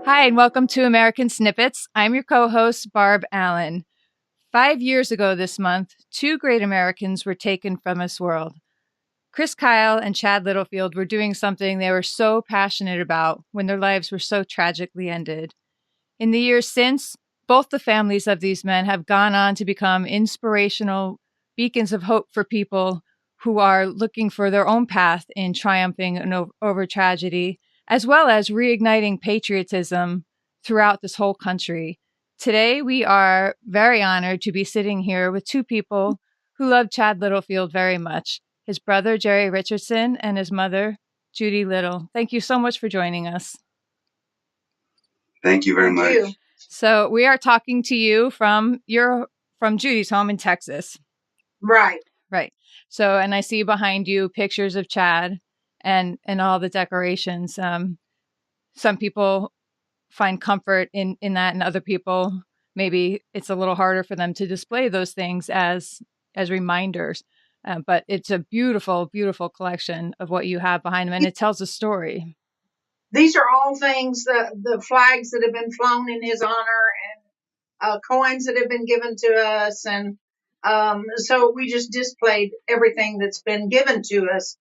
Hi, and welcome to American Snippets. I'm your co-host, Barb Allen. 5 years ago this month, two great Americans were taken from this world. Chris Kyle and Chad Littlefield were doing something they were so passionate about when their lives were so tragically ended. In the years since, both the families of these men have gone on to become inspirational beacons of hope for people who are looking for their own path in triumphing over tragedy, as well as reigniting patriotism throughout this whole country. Today, we are very honored to be sitting here with two people who love Chad Littlefield very much, his brother, Jerry Richardson, and his mother, Judy Little. Thank you so much for joining us. Thank you very much. So we are talking to you from Judy's home in Texas. Right. So, and I see behind you pictures of Chad and all the decorations. Some people find comfort in that, and other people, maybe it's a little harder for them to display those things as reminders. But it's a beautiful, beautiful collection of what you have behind them, and it tells a story. These are all things, the flags that have been flown in his honor and coins that have been given to us. And so we just displayed everything that's been given to us,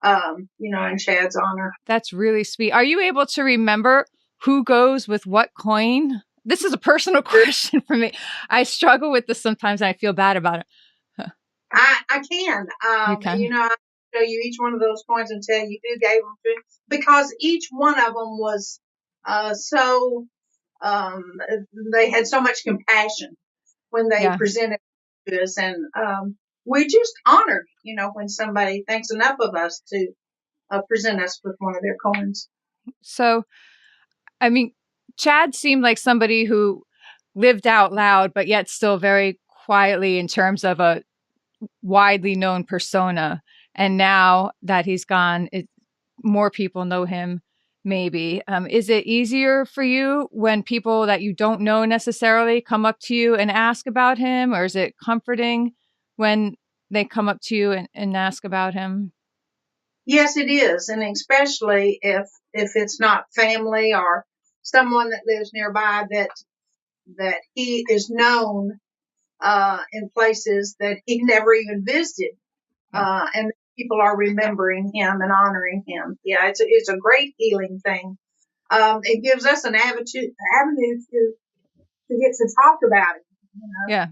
in Chad's honor. That's really sweet. Are you able to remember who goes with what coin? This is a personal question for me. I struggle with this sometimes and I feel bad about it. I can. You can. I'll show you each one of those coins and tell you who gave them to him, because each one of them was they had so much compassion when they presented to us. And we just honored, when somebody thinks enough of us to present us with one of their coins. So, I mean, Chad seemed like somebody who lived out loud, but yet still very quietly in terms of a widely known persona. And now that he's gone, more people know him, maybe. Is it easier for you when people that you don't know necessarily come up to you and ask about him? Or is it comforting when they come up to you and ask about him? Yes, it is. And especially if it's not family or someone that lives nearby, that he is known in places that he never even visited. And people are remembering him and honoring him. Yeah, it's a great healing thing. It gives us an avenue to get to talk about it. Yeah.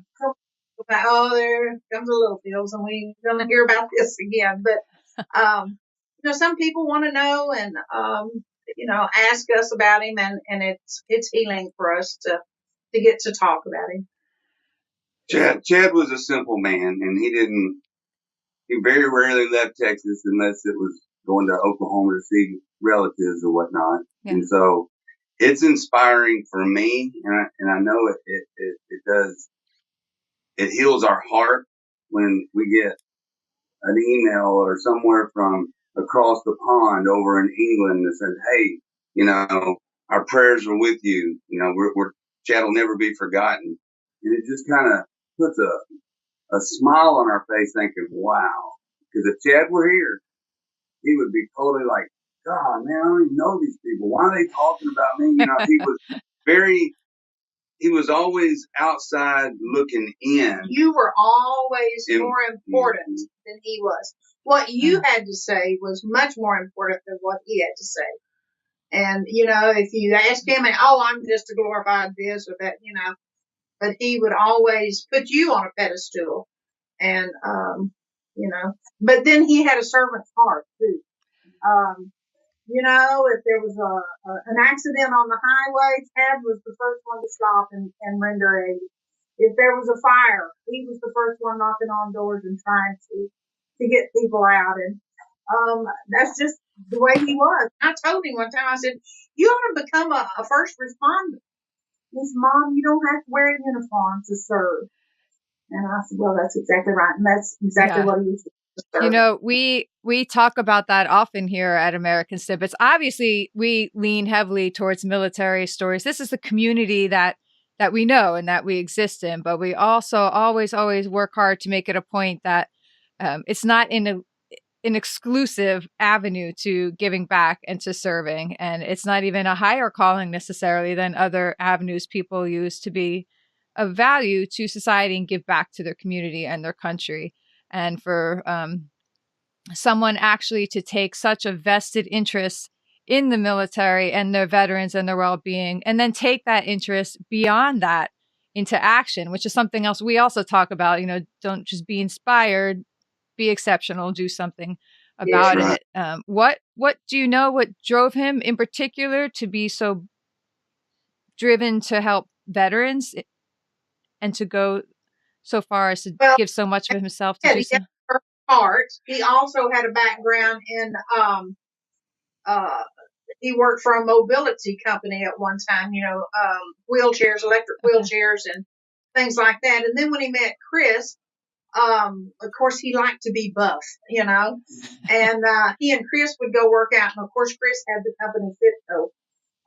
There comes the Littlefields, and we're going to hear about this again. But some people want to know and ask us about him, and it's healing for us to get to talk about him. Chad was a simple man, and he very rarely left Texas unless it was going to Oklahoma to see relatives or whatnot. Yeah. And so it's inspiring for me, and I know it does. It heals our heart when we get an email or somewhere from across the pond over in England that says, hey, our prayers are with you. Chad will never be forgotten. And it just kind of puts a smile on our face thinking, wow. Because if Chad were here, he would be totally like, God, man, I don't even know these people. Why are they talking about me? He was always outside looking in. You were always more important than he was. What you had to say was much more important than what he had to say. And, if you ask him, I'm just a glorified this or that, but he would always put you on a pedestal. And, but then he had a servant's heart too. If there was an accident on the highway, Chad was the first one to stop and render aid. If there was a fire, he was the first one knocking on doors and trying to get people out. And that's just the way he was. I told him one time, I said, you ought to become a first responder. He said, Mom, you don't have to wear a uniform to serve. And I said, well, that's exactly right. And that's exactly what he was doing. We talk about that often here at American Snippets. Obviously, we lean heavily towards military stories. This is the community that we know and that we exist in. But we also always work hard to make it a point that it's not in an exclusive avenue to giving back and to serving. And it's not even a higher calling necessarily than other avenues people use to be of value to society and give back to their community and their country. And for someone actually to take such a vested interest in the military and their veterans and their well-being, and then take that interest beyond that into action, which is something else we also talk about. Don't just be inspired, be exceptional, do something about right. it. What do you know what drove him in particular to be so driven to help veterans and to go so far as to give so much of himself to do so? He also had a background in he worked for a mobility company at one time, wheelchairs, electric wheelchairs and things like that. And then when he met Chris, of course he liked to be buff, and he and Chris would go work out. And of course Chris had the company Fitco,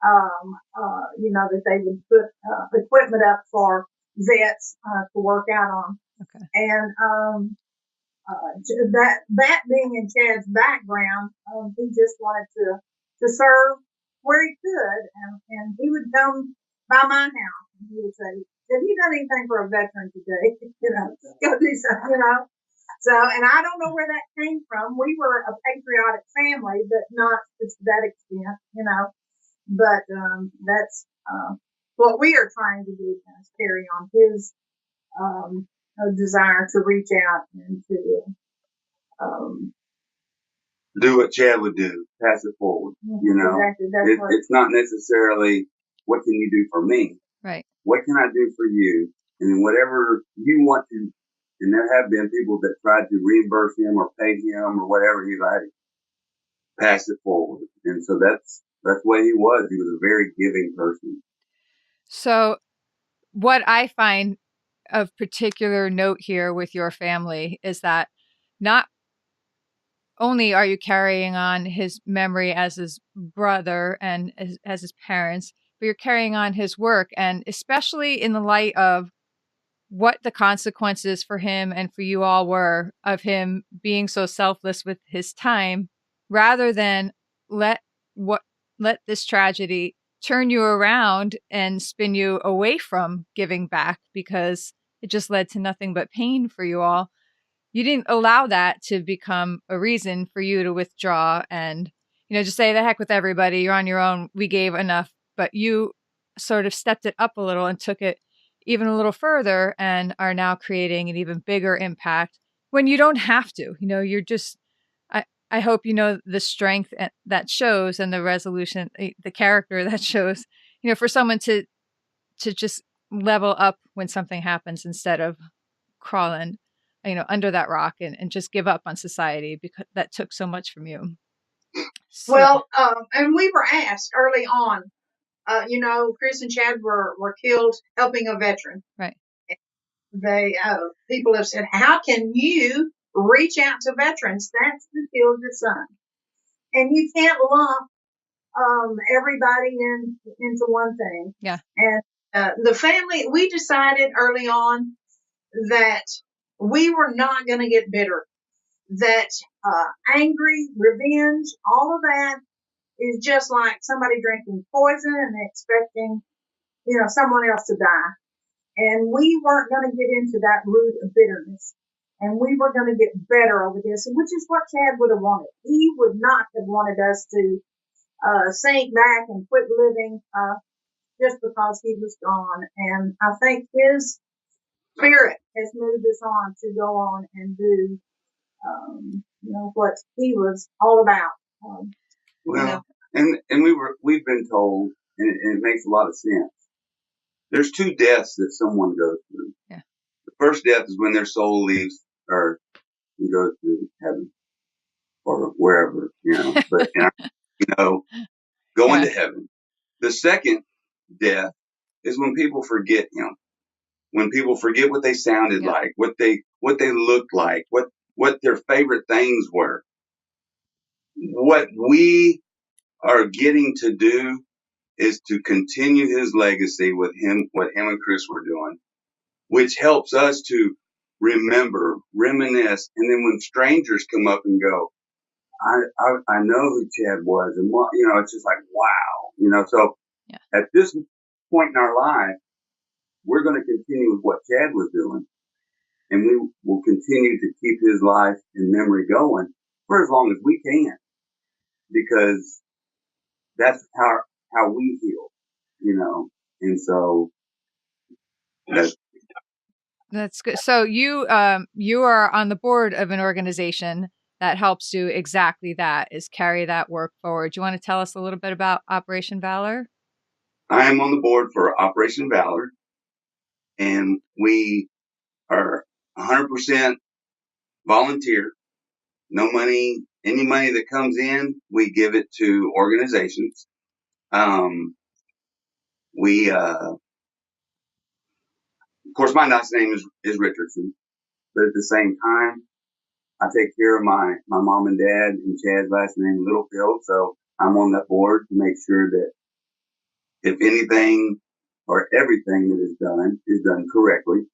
that they would put equipment up for vets to work out on. Okay. And that being in Chad's background, he just wanted to serve where he could, and he would come by my house and he would say, "Have you done anything for a veteran today? Go do something, So, and I don't know where that came from. We were a patriotic family, but not to that extent, But that's what we are trying to do, is carry on his desire to reach out and to do what Chad would do, pass it forward. Exactly. It's not necessarily what can you do for me, right? What can I do for you, and then whatever you want to. And there have been people that tried to reimburse him or pay him or whatever. He's like, pass it forward, and so that's the way he was. He was a very giving person. So, what I find of particular note here with your family is that not only are you carrying on his memory as his brother and as his parents, but you're carrying on his work, and especially in the light of what the consequences for him and for you all were of him being so selfless with his time, rather than let this tragedy turn you around and spin you away from giving back, because it just led to nothing but pain for you all. You didn't allow that to become a reason for you to withdraw and, just say the heck with everybody. You're on your own. We gave enough. But you sort of stepped it up a little and took it even a little further and are now creating an even bigger impact when you don't have to. You're just, I hope the strength that shows and the resolution, the character that shows, for someone to just level up when something happens instead of crawling under that rock and just give up on society, because that took so much from you. So. Well, and we were asked early on, Chris and Chad were killed helping a veteran. Right. People have said, how can you reach out to veterans? That's who killed your son. And you can't lump everybody into one thing. Yeah. And the family, we decided early on that we were not going to get bitter, that angry, revenge, all of that is just like somebody drinking poison and expecting, someone else to die. And we weren't going to get into that root of bitterness. And we were going to get better over this, which is what Chad would have wanted. He would not have wanted us to sink back and quit living just because he was gone. And I think his spirit has moved us on to go on and do, what he was all about. And we've been told, and it makes a lot of sense. There's two deaths that someone goes through. Yeah. The first death is when their soul leaves Earth and goes to heaven or wherever, but going to heaven. The second death is when people forget him. When people forget what they sounded like, what they looked like, what their favorite things were. What we are getting to do is to continue his legacy with him, what him and Chris were doing, which helps us to remember, reminisce, and then when strangers come up and go, I know who Chad was, and it's just like, wow, so at this point in our life, we're going to continue with what Chad was doing, and we will continue to keep his life and memory going for as long as we can, because that's how we heal, and so that's good. So you are on the board of an organization that helps do exactly that, is carry that work forward. Do you want to tell us a little bit about Operation Valor? I am on the board for Operation Valor, and we are 100% volunteer. No money, any money that comes in, we give it to organizations. Of course, my last name is Richardson, but at the same time, I take care of my mom and dad, and Chad's last name Littlefield. So I'm on that board to make sure that if anything or everything that is done correctly,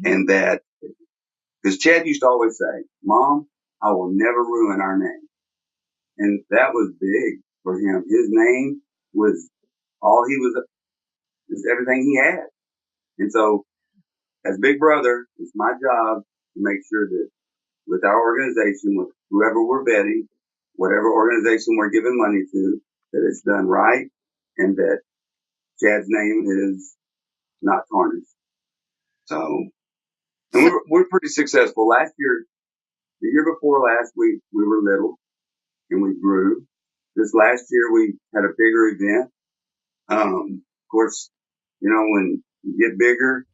and that, because Chad used to always say, "Mom, I will never ruin our name," and that was big for him. His name was all he was everything he had. And so, as big brother, it's my job to make sure that with our organization, with whoever we're vetting, whatever organization we're giving money to, that it's done right, and that Chad's name is not tarnished. So, and we're pretty successful. Last year, the year before last, we were little and we grew. This last year, we had a bigger event. Of course, when you get bigger,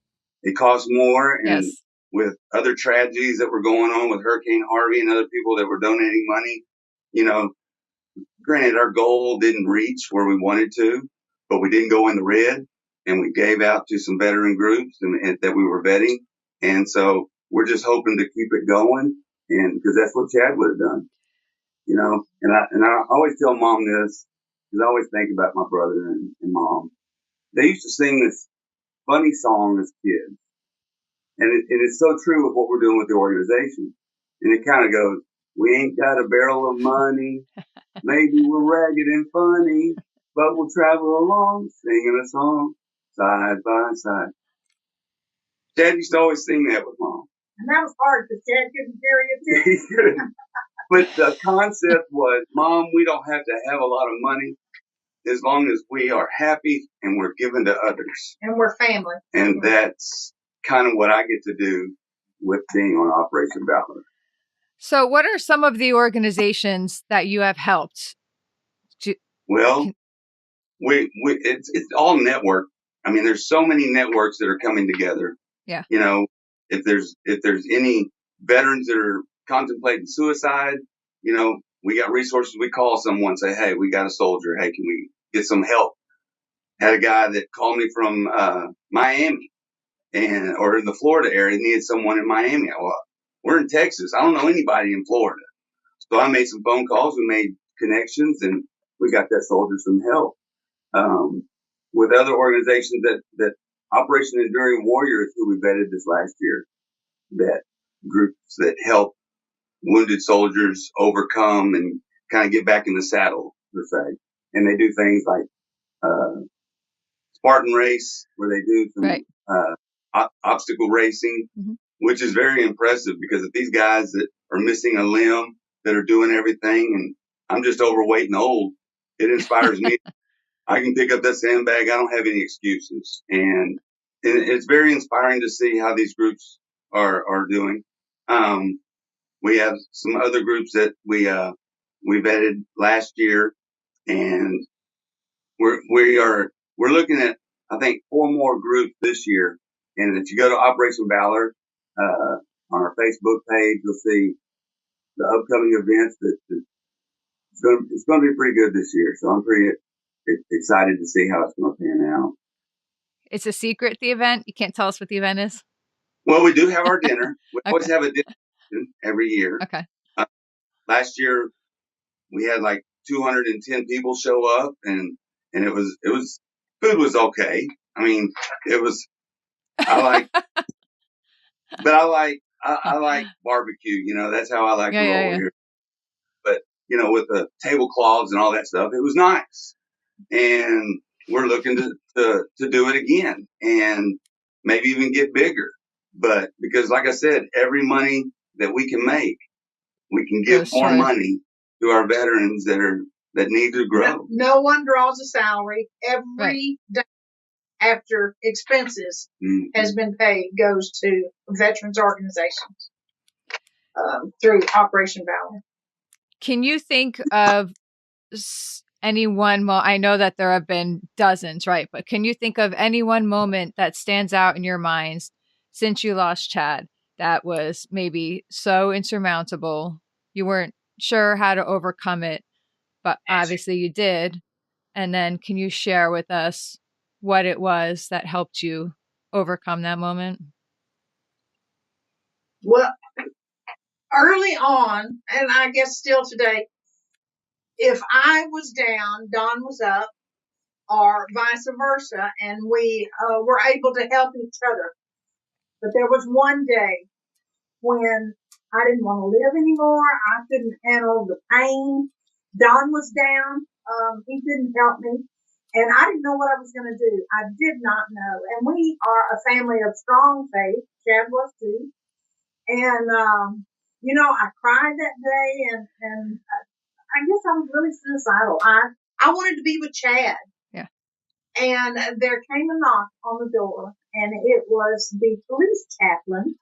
it costs more. And with other tragedies that were going on with Hurricane Harvey and other people that were donating money, granted, our goal didn't reach where we wanted to, but we didn't go in the red, and we gave out to some veteran groups and that we were vetting. And so we're just hoping to keep it going, and because that's what Chad would have done, and I always tell Mom this, because I always think about my brother and Mom. They used to sing this funny song as kids. And it's so true with what we're doing with the organization. And it kind of goes, "We ain't got a barrel of money. Maybe we're ragged and funny, but we'll travel along singing a song side by side." Dad used to always sing that with Mom. And that was hard because Dad couldn't carry it too. But the concept was, Mom, we don't have to have a lot of money as long as we are happy and we're giving to others. And we're family. And that's kind of what I get to do with being on Operation Valor. So what are some of the organizations that you have helped? Well, it's all network. I mean, there's so many networks that are coming together. Yeah. If there's any veterans that are contemplating suicide, we got resources. We call someone, say, "Hey, we got a soldier. Hey, can we get some help?" Had a guy that called me from Miami or in the Florida area, needed someone in Miami. Well, we're in Texas. I don't know anybody in Florida. So I made some phone calls. We made connections, and we got that soldier some help. With other organizations that Operation Enduring Warrior is who we vetted this last year, that groups that help wounded soldiers overcome and kind of get back in the saddle, per se. And they do things like Spartan race, where they do some obstacle racing, which is very impressive, because of these guys that are missing a limb, that are doing everything, and I'm just overweight and old, it inspires me. I can pick up that sandbag. I don't have any excuses. And it's very inspiring to see how these groups are doing. We have some other groups that we vetted last year, and we're looking at, I think, 4 more groups this year. And if you go to Operation Valor, on our Facebook page, you'll see the upcoming events it's going to be pretty good this year. So I'm pretty excited to see how it's going to pan out. It's a secret, the event? You can't tell us what the event is? Well, we do have our dinner. We always have a dinner every year. Okay. Last year, we had like 210 people show up, and it was food was okay. I mean, it was, I like barbecue, that's how I like to roll here. But with the tablecloths and all that stuff. It was nice. And we're looking to do it again and maybe even get bigger. But because like I said, every money that we can make, we can give more money to our veterans that need to grow. No one draws a salary. Every day after expenses has been paid goes to veterans organizations through Operation Valor. Can you think of any one I know that there have been dozens, right? But can you think of any one moment that stands out in your minds since you lost Chad that was maybe so insurmountable you weren't sure how to overcome it, but obviously you did? And then can you share with us what it was that helped you overcome that moment? Well, early on, and I guess still today, if I was down, Don was up, or vice versa, and we were able to help each other. But there was one day when I didn't want to live anymore. I couldn't handle the pain. Don was down. He didn't help me. And I didn't know what I was going to do. I did not know. And we are a family of strong faith. Chad was too. And, I cried that day, and I guess I was really suicidal. I wanted to be with Chad. Yeah. And there came a knock on the door, and it was the police chaplain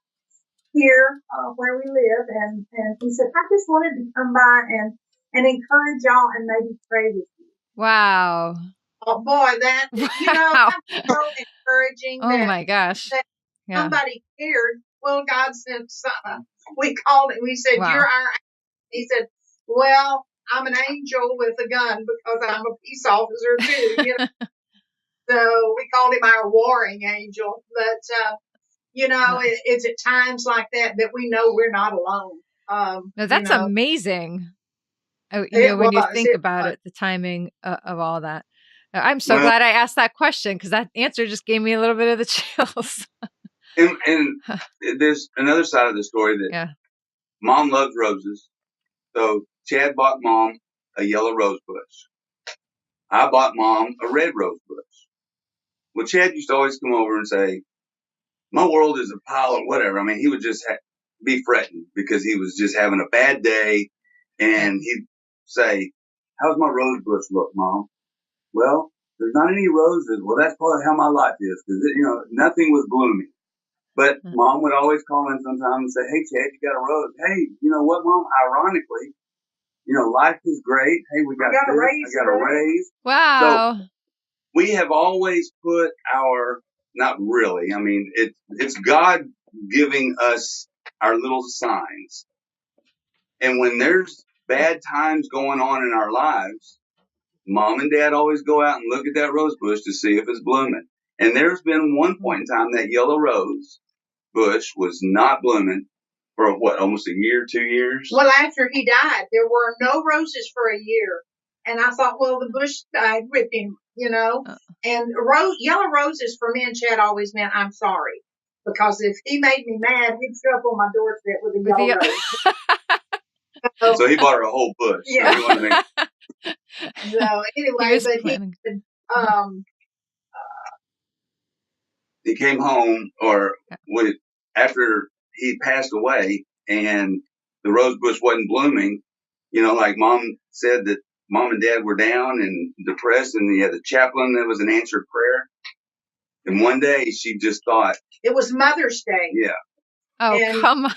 here where we live, and he said, I just wanted to come by and encourage y'all and maybe pray with you. Wow. Oh boy, that wow. that's so encouraging. Oh my gosh. That somebody cared. Well, God sent something. We called it. We said, wow. You're our. He said, well, I'm an angel with a gun because I'm a peace officer too. So we called him our warring angel. But it's at times like that we know we're not alone. No, that's amazing. When you think about it, the timing of all that. I'm so glad I asked that question, because that answer just gave me a little bit of the chills. and there's another side of the story that Mom loves roses. So Chad bought Mom a yellow rose bush. I bought Mom a red rose bush. Well, Chad used to always come over and say, my world is a pile of whatever. I mean, he would just be fretting because he was just having a bad day. And he'd say, how's my rose bush look, Mom? Well, there's not any roses. Well, that's probably how my life is, because, nothing was blooming. But Mom would always call in sometimes and say, hey, Chad, you got a rose. Hey, you know what, Mom? Ironically, life is great. Hey, I got a raise. Wow. So we have always put not really, I mean, it's God giving us our little signs. And when there's bad times going on in our lives, Mom and Dad always go out and look at that rose bush to see if it's blooming. And there's been one point in time that yellow rose bush was not blooming for almost a year, 2 years? Well, after he died, there were no roses for a year. And I thought, well, the bush died with him, And yellow roses for me and Chad always meant I'm sorry. Because if he made me mad, he'd show up on my doorstep with a yellow rose. So he bought her a whole bush. Yeah. So anyway, he came home, after he passed away, and the rose bush wasn't blooming. Like Mom said that Mom and Dad were down and depressed, and he had the chaplain that was an answered prayer. And one day she just thought it was Mother's Day. Yeah. Oh, and come on.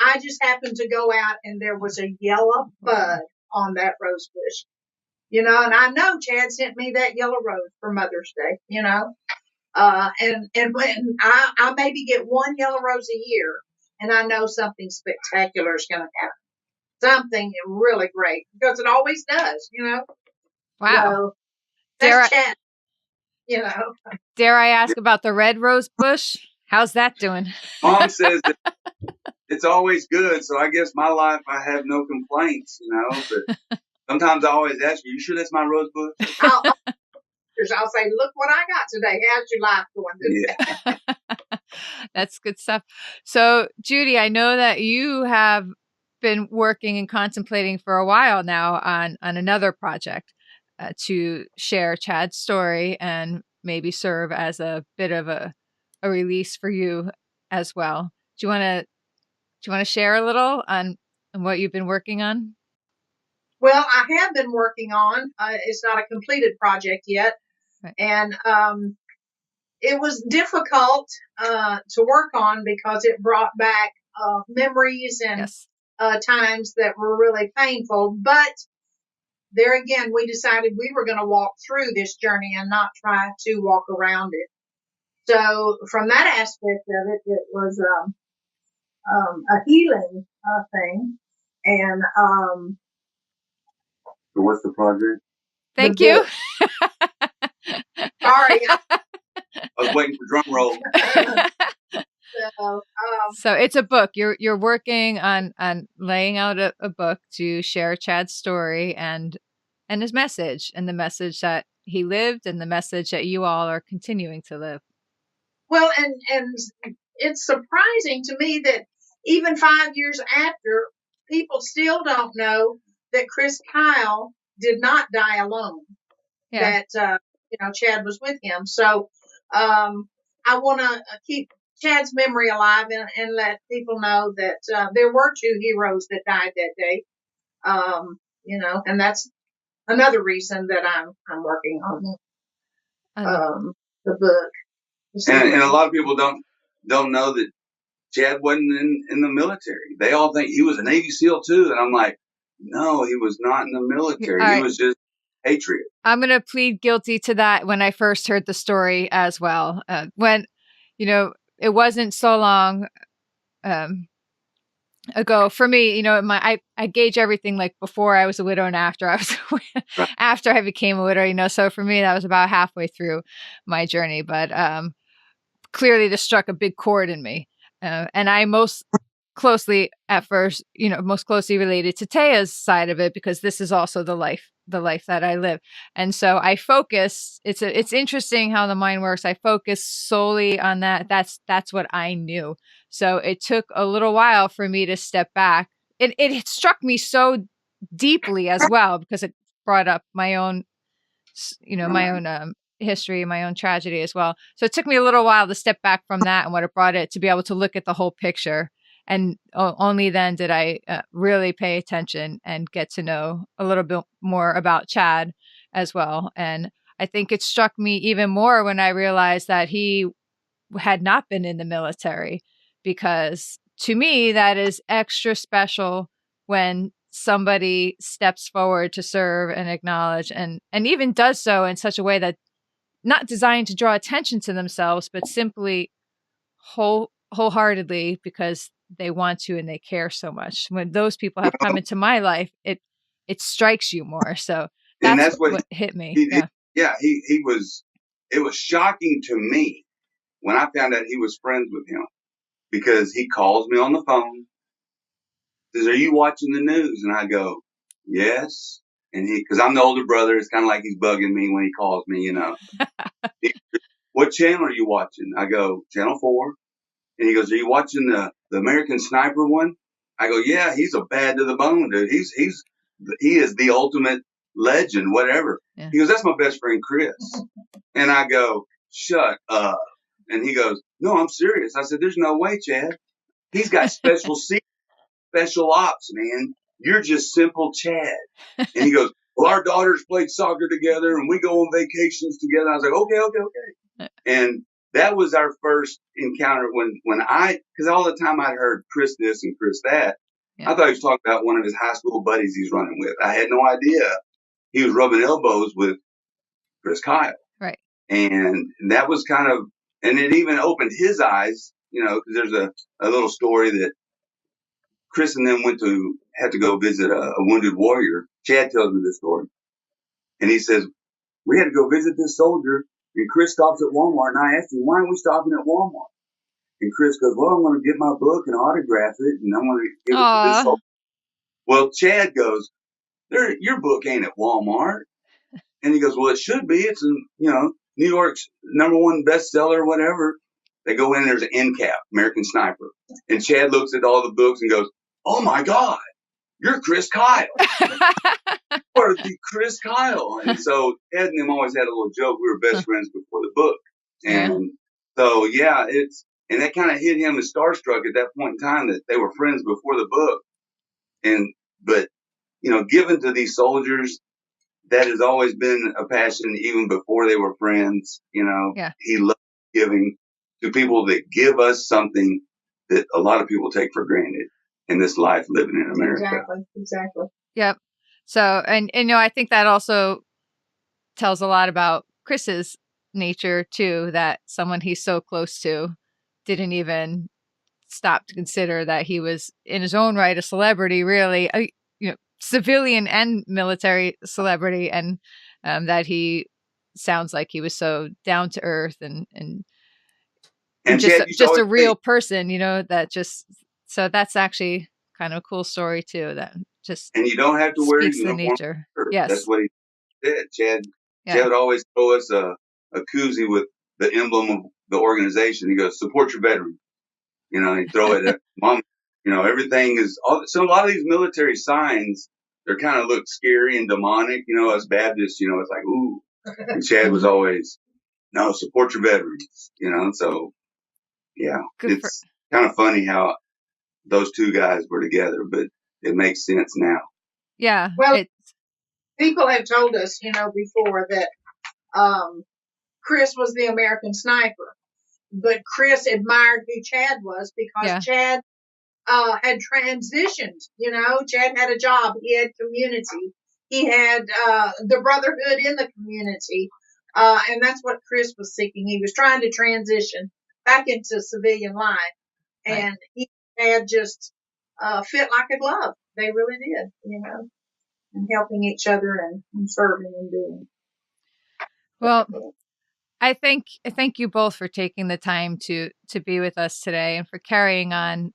I just happened to go out, and there was a yellow bud on that rose bush. And I know Chad sent me that yellow rose for Mother's Day, and when I maybe get one yellow rose a year, and I know something spectacular is going to happen. Something really great, because it always does, Wow. So that's Chad, Dare I ask about the red rose bush? How's that doing? Mom says that it's always good, so I guess my life, I have no complaints, but sometimes I always ask you sure that's my rose bush? I'll say, look what I got today. How's your life going today? That's good stuff. So, Judy, I know that you have been working and contemplating for a while now on another project to share Chad's story and maybe serve as a bit of a release for you as well. Do you want to share a little on what you've been working on? Well, I have been working on, it's not a completed project yet. Right. And it was difficult to work on because it brought back memories and yes. Times that were really painful. But there again, we decided we were going to walk through this journey and not try to walk around it. So from that aspect of it, it was a healing thing. And so what's the project? Thank you. Sorry. I was waiting for drum roll. So it's a book. You're working on laying out a book to share Chad's story and his message, and the message that he lived and the message that you all are continuing to live. Well, and it's surprising to me that even 5 years after, people still don't know that Chris Kyle did not die alone. Yeah. That Chad was with him. So I want to keep Chad's memory alive and let people know that there were 2 heroes that died that day. And that's another reason that I'm working on the book. And a lot of people don't know that Chad wasn't in the military. They all think he was a Navy SEAL too, and I'm like, no, he was not in the military. He was just a patriot. I'm going to plead guilty to that. When I first heard the story as well, when it wasn't so long ago for me, I gauge everything like before I was a widow and after I was after I became a widow. So for me, that was about halfway through my journey, but clearly this struck a big chord in me. And I most closely at first, most closely related to Taya's side of it, because this is also the life that I live. And so I focus, it's interesting how the mind works. I focus solely on that. That's what I knew. So it took a little while for me to step back. It struck me so deeply as well, because it brought up my own, my own, history, my own tragedy as well. So it took me a little while to step back from that and what it brought it to be able to look at the whole picture. And only then did I really pay attention and get to know a little bit more about Chad as well. And I think it struck me even more when I realized that he had not been in the military, because to me, that is extra special when somebody steps forward to serve and acknowledge and even does so in such a way that not designed to draw attention to themselves, but simply wholeheartedly because they want to and they care so much. When those people have come into my life, it strikes you more. So that's what hit me. He was. It was shocking to me when I found out he was friends with him, because he calls me on the phone, says, "Are you watching the news?" And I go, "Yes." And because I'm the older brother, it's kind of like he's bugging me when he calls me, What channel are you watching? I go, Channel 4. And he goes, "Are you watching the American Sniper one?" I go, "Yeah, he's a bad to the bone, dude. He is the ultimate legend, whatever." Yeah. He goes, "That's my best friend, Chris." And I go, "Shut up." And he goes, "No, I'm serious." I said, "There's no way, Chad. He's got special ops, man. You're just simple Chad." And he goes, "Well, our daughters played soccer together and we go on vacations together." I was like, okay. And that was our first encounter because all the time I'd heard Chris this and Chris that. Yeah. I thought he was talking about one of his high school buddies he's running with. I had no idea he was rubbing elbows with Chris Kyle. Right. And that was and it even opened his eyes, because there's a little story that Chris and them had to go visit a wounded warrior. Chad tells me this story. And he says, "We had to go visit this soldier, and Chris stops at Walmart, and I asked him, 'Why aren't we stopping at Walmart?' And Chris goes, 'Well, I'm going to get my book and autograph it, and I'm going to give it to this soldier.'" Well, Chad goes, "Your book ain't at Walmart." And he goes, "Well, it should be. It's in, New York's #1 bestseller or whatever." They go in, there's an end cap, American Sniper. And Chad looks at all the books and goes, "Oh my God, "You're Chris Kyle." Or the Chris Kyle. And so Ed and them always had a little joke. We were best friends before the book. And so, yeah, and that kind of hit him as starstruck at that point in time that they were friends before the book. But, given to these soldiers, that has always been a passion even before they were friends. He loved giving to people that give us something that a lot of people take for granted in this life living in America. Exactly. Yep. So, and I think that also tells a lot about Chris's nature too, that someone he's so close to didn't even stop to consider that he was in his own right a celebrity, really, civilian and military celebrity, and that he sounds like he was so down to earth and just a real person, so that's actually kind of a cool story too, that just and you don't have to wear the nature. Yes, that's what he said. Chad would always throw us a koozie with the emblem of the organization. He goes, "Support your veterans." He'd throw it at mom. Everything is so a lot of these military signs, they kind of look scary and demonic. Us Baptists, it's like, ooh. And Chad was always, "No, support your veterans." So yeah, it's kind of funny how those two guys were together, but it makes sense now. Yeah. Well, people have told us, before that Chris was the American sniper, but Chris admired who Chad was because Chad had transitioned. Chad had a job, he had community, he had the brotherhood in the community, and that's what Chris was seeking. He was trying to transition back into civilian life, and he had just fit like a glove. They really did, and helping each other and serving and doing. Well, I thank you both for taking the time to be with us today and for carrying on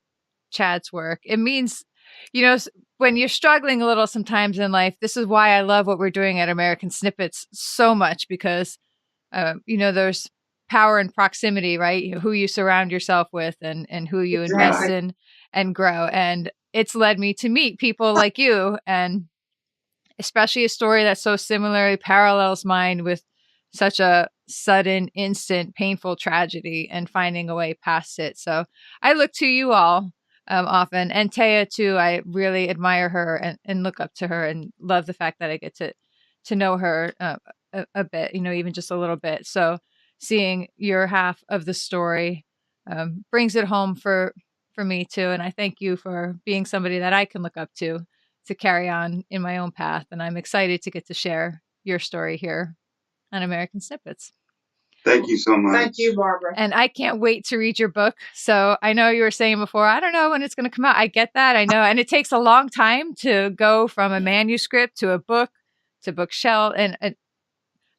Chad's work. It means, when you're struggling a little sometimes in life, this is why I love what we're doing at American Snippets so much, because, there's power in proximity, right? Who you surround yourself with and who you invest in and grow. And it's led me to meet people like you, and especially a story that so similarly parallels mine with such a sudden, instant, painful tragedy and finding a way past it. So I look to you all often, and Taya too. I really admire her and look up to her and love the fact that I get to know her a bit, even just a little bit. So seeing your half of the story brings it home for me too. And I thank you for being somebody that I can look up to carry on in my own path. And I'm excited to get to share your story here on American Snippets. Thank you so much. Thank you, Barbara. And I can't wait to read your book. So I know you were saying before, I don't know when it's going to come out. I get that. I know. And it takes a long time to go from a manuscript to a book to bookshelf. And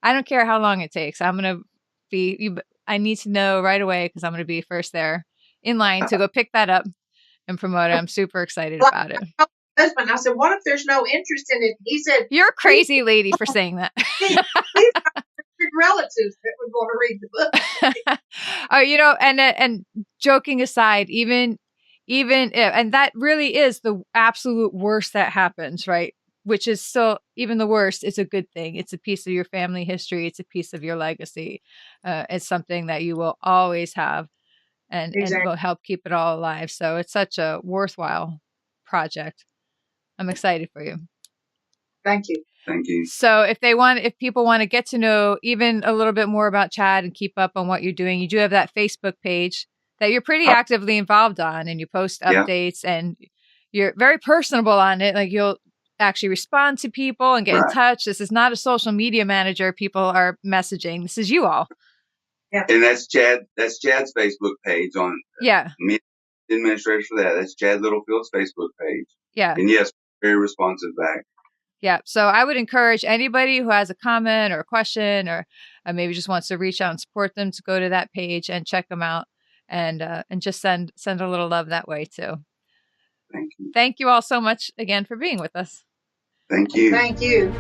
I don't care how long it takes. I'm going to I need to know right away, because I'm going to be first there in line to go pick that up and promote it. I'm super excited about it. Husband, I said, what if there's no interest in it? He said, "You're a crazy lady for saying that." He's relatives that would want to read the book. Oh, and joking aside, even if, and that really is the absolute worst that happens, right? Which is still, even the worst, it's a good thing. It's a piece of your family history. It's a piece of your legacy. It's something that you will always have and will help keep it all alive. So it's such a worthwhile project. I'm excited for you. Thank you. Thank you. So if people want to get to know even a little bit more about Chad and keep up on what you're doing, you do have that Facebook page that you're pretty actively involved on, and you post updates and you're very personable on it. Like, you'll actually respond to people and get in touch. This is not a social media manager people are messaging. This is you all. Yeah. And that's Chad's Facebook page on me, administrator for that. That's Chad Littlefield's Facebook page. Yeah. And yes, very responsive back. Yeah. So I would encourage anybody who has a comment or a question or maybe just wants to reach out and support them to go to that page and check them out and just send a little love that way too. Thank you. Thank you all so much again for being with us. Thank you. Thank you.